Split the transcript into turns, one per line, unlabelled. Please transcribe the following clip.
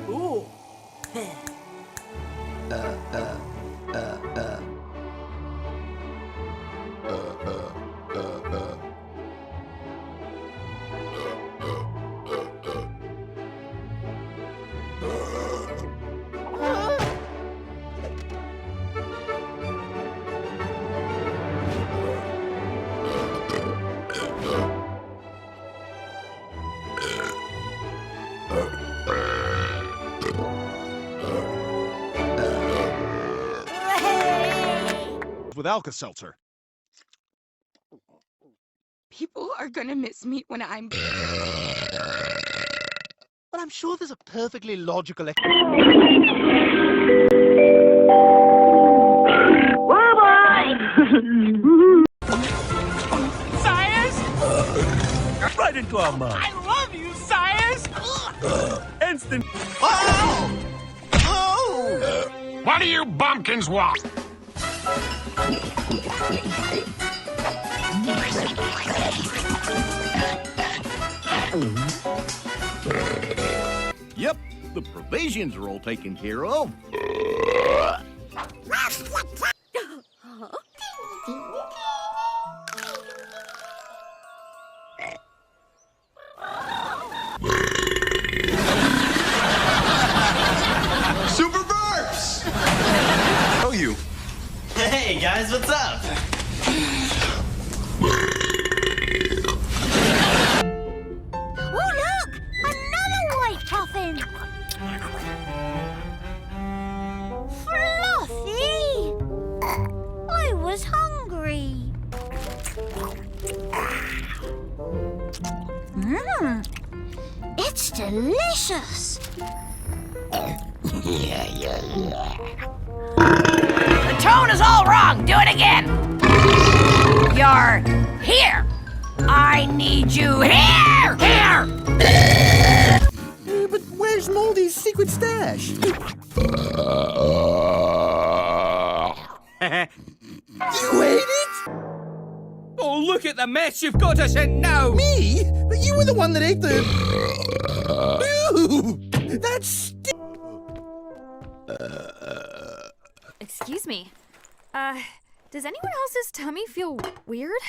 Ooh.
With Alka-Seltzer.
People are gonna miss me when I'm...
But I'm sure there's a perfectly logical
Sires!
right into our mind.
I love you, Sires!
Instant. Oh! Oh!
What do you bumpkins want?
Yep, the provisions are all taken care of.
Super Burps!
Oh, you.
Hey guys, what's up?
Oh, look! Another white puffin! Fluffy! I was hungry. It's delicious.
The tone is all wrong. Do it again. You're here. I need you here. Here.
But where's Moldy's secret stash? You ate it?
Oh, look at the mess you've got us in now!
Me? But you were the one that ate the... Ew! That's...
Excuse me. Does anyone else's tummy feel weird?